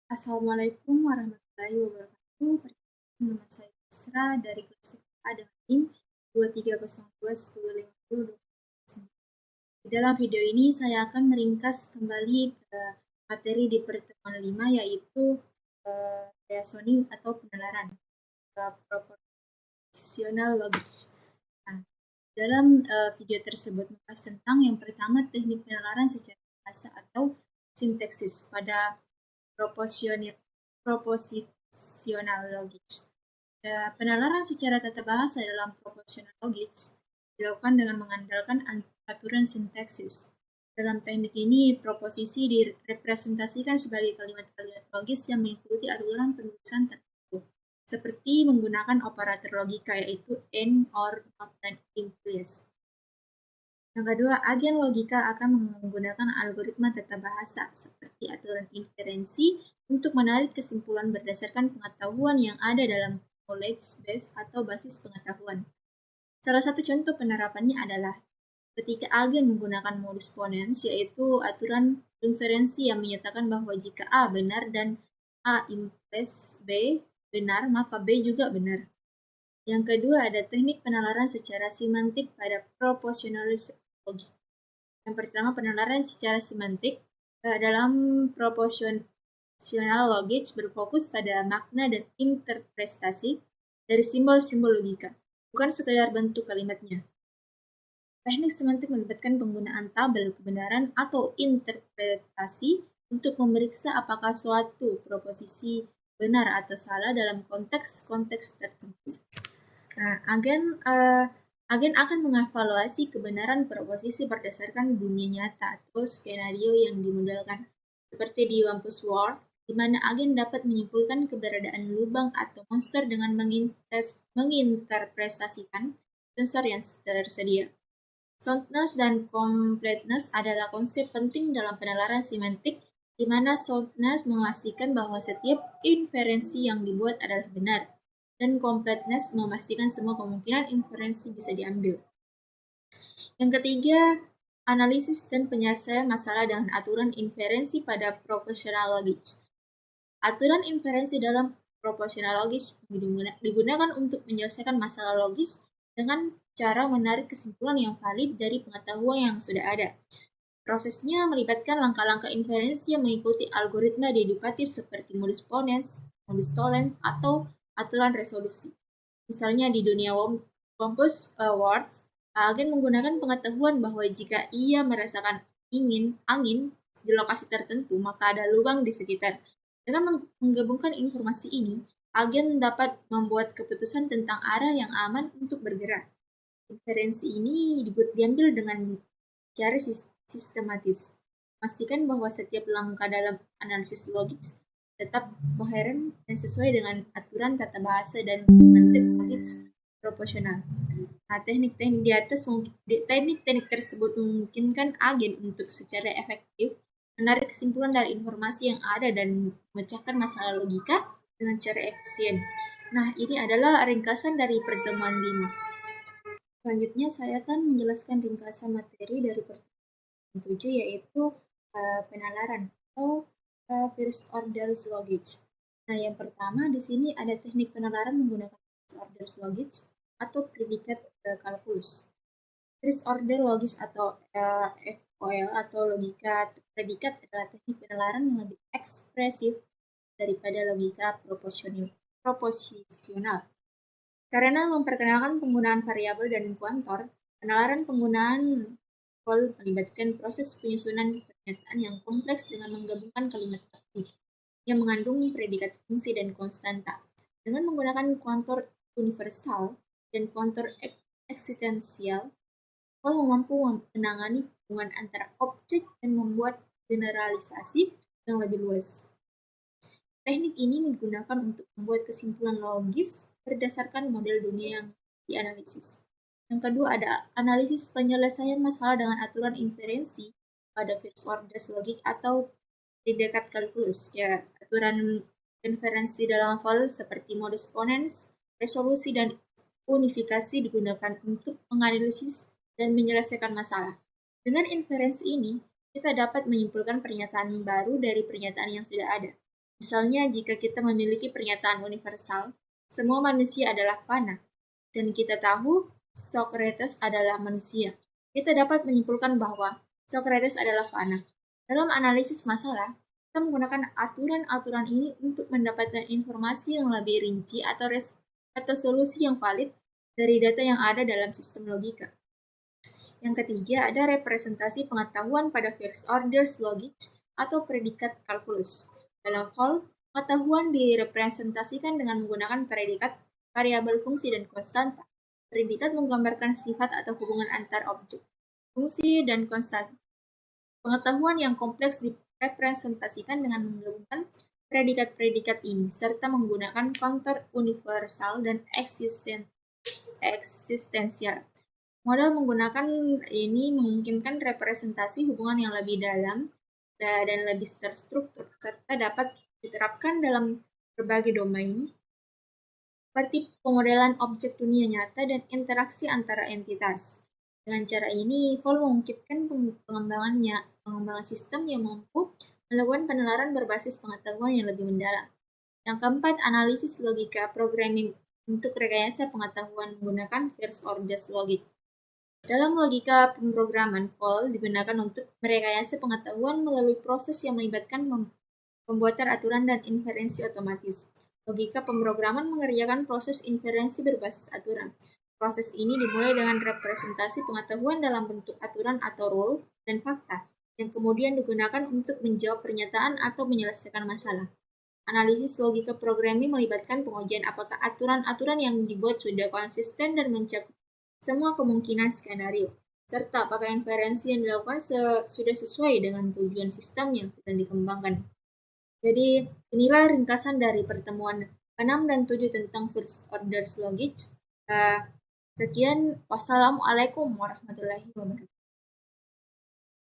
Assalamualaikum warahmatullahi wabarakatuh. Perkenalkan, nama saya Isra dari kelas 3A dengan NIM 23021050. Di dalam video ini saya akan meringkas kembali materi di pertemuan 5 yaitu reasoning atau penalaran propositional logic. Nah, dalam video tersebut membahas tentang yang pertama teknik penalaran secara bahasa atau sintaksis pada propositional logic. Penalaran secara tata bahasa dalam propositional logic dilakukan dengan mengandalkan aturan sintaksis. Dalam teknik ini, proposisi direpresentasikan sebagai kalimat-kalimat logis yang mengikuti aturan penulisan tertentu, seperti menggunakan operator logika yaitu and, or, not, dan implies. Yang kedua, agen logika akan menggunakan algoritma tata bahasa seperti aturan inferensi untuk menarik kesimpulan berdasarkan pengetahuan yang ada dalam knowledge base atau basis pengetahuan. Salah satu contoh penerapannya adalah ketika agen menggunakan modus ponens, yaitu aturan inferensi yang menyatakan bahwa jika A benar dan A implies B benar, maka B juga benar. Yang kedua ada teknik penalaran secara semantik pada propositional logic. Yang pertama, penalaran secara semantik dalam propositional logic berfokus pada makna dan interpretasi dari simbol-simbol logika, bukan sekedar bentuk kalimatnya. Teknik semantik melibatkan penggunaan tabel kebenaran atau interpretasi untuk memeriksa apakah suatu proposisi benar atau salah dalam konteks-konteks tertentu. Nah, agen akan mengevaluasi kebenaran proposisi berdasarkan dunia nyata atau skenario yang dimodelkan, seperti di Wampus War, di mana agen dapat menyimpulkan keberadaan lubang atau monster dengan menginterpretasikan sensor yang tersedia. Soundness dan completeness adalah konsep penting dalam penalaran semantik, di mana soundness memastikan bahwa setiap inferensi yang dibuat adalah benar, dan completeness memastikan semua kemungkinan inferensi bisa diambil. Yang ketiga, analisis dan penyelesaian masalah dengan aturan inferensi pada propositional logic. Aturan inferensi dalam propositional logic digunakan untuk menyelesaikan masalah logis dengan cara menarik kesimpulan yang valid dari pengetahuan yang sudah ada. Prosesnya melibatkan langkah-langkah inferensi yang mengikuti algoritma dedukatif seperti modus ponens, modus tollens, atau aturan resolusi. Misalnya di dunia Wampus World, agen menggunakan pengetahuan bahwa jika ia merasakan angin di lokasi tertentu, maka ada lubang di sekitar. Dengan menggabungkan informasi ini, agen dapat membuat keputusan tentang arah yang aman untuk bergerak. Inferensi ini diambil dengan cara sistematis, memastikan bahwa setiap langkah dalam analisis logis tetap koheren dan sesuai dengan aturan tata bahasa dan semantik logik proporsional. Nah, teknik-teknik tersebut memungkinkan agen untuk secara efektif menarik kesimpulan dari informasi yang ada dan memecahkan masalah logika dengan cara efisien. Nah, ini adalah ringkasan dari pertemuan 5. Selanjutnya saya akan menjelaskan ringkasan materi dari pertemuan 7 yaitu penalaran atau first order logic. Nah, yang pertama di sini ada teknik penalaran menggunakan first order logic atau predikat kalkulus. First order logic atau FOL atau logika predikat adalah teknik penalaran yang lebih ekspresif daripada logika proposisional. Karena memperkenalkan penggunaan variabel dan kuantor, penalaran penggunaan FOL melibatkan proses penyusunan pernyataan yang kompleks dengan menggabungkan kalimat aktif yang mengandung predikat fungsi dan konstanta. Dengan menggunakan kuantor universal dan kuantor eksistensial, FOL mampu menangani hubungan antara objek dan membuat generalisasi yang lebih luas. Teknik ini digunakan untuk membuat kesimpulan logis berdasarkan model dunia yang dianalisis. Yang kedua ada analisis penyelesaian masalah dengan aturan inferensi pada first order logic atau predikat kalkulus. Ya, aturan inferensi dalam FOL seperti modus ponens, resolusi, dan unifikasi digunakan untuk menganalisis dan menyelesaikan masalah. Dengan inferensi ini, kita dapat menyimpulkan pernyataan baru dari pernyataan yang sudah ada. Misalnya, jika kita memiliki pernyataan universal, semua manusia adalah fana, dan kita tahu Socrates adalah manusia, kita dapat menyimpulkan bahwa Socrates adalah fana. Dalam analisis masalah, kita menggunakan aturan-aturan ini untuk mendapatkan informasi yang lebih rinci atau solusi yang valid dari data yang ada dalam sistem logika. Yang ketiga, ada representasi pengetahuan pada first order logic atau predikat kalkulus. Dalam Vol, pengetahuan direpresentasikan dengan menggunakan predikat, variabel fungsi, dan konstanta. Predikat menggambarkan sifat atau hubungan antar objek, fungsi, dan konstanta. Pengetahuan yang kompleks direpresentasikan dengan menggabungkan predikat-predikat ini, serta menggunakan kontur universal dan eksistensial. Model menggunakan ini memungkinkan representasi hubungan yang lebih dalam dan lebih terstruktur, serta dapat diterapkan dalam berbagai domain, seperti pemodelan objek dunia nyata dan interaksi antara entitas. Dengan cara ini, Vol memungkinkan pengembangan sistem yang mampu melakukan penalaran berbasis pengetahuan yang lebih mendalam. Yang keempat, analisis logika programming untuk rekayasa pengetahuan menggunakan first order logic. Dalam logika pemrograman, Vol digunakan untuk merekayasa pengetahuan melalui proses yang melibatkan pembuatan aturan dan inferensi otomatis. Logika pemrograman mengerjakan proses inferensi berbasis aturan. Proses ini dimulai dengan representasi pengetahuan dalam bentuk aturan atau rule dan fakta, yang kemudian digunakan untuk menjawab pernyataan atau menyelesaikan masalah. Analisis logika programming melibatkan pengujian apakah aturan-aturan yang dibuat sudah konsisten dan mencakup semua kemungkinan skenario, serta apakah inferensi yang dilakukan sudah sesuai dengan tujuan sistem yang sedang dikembangkan. Jadi, inilah ringkasan dari pertemuan 6 dan 7 tentang first order logic. Sekian, wassalamualaikum warahmatullahi wabarakatuh.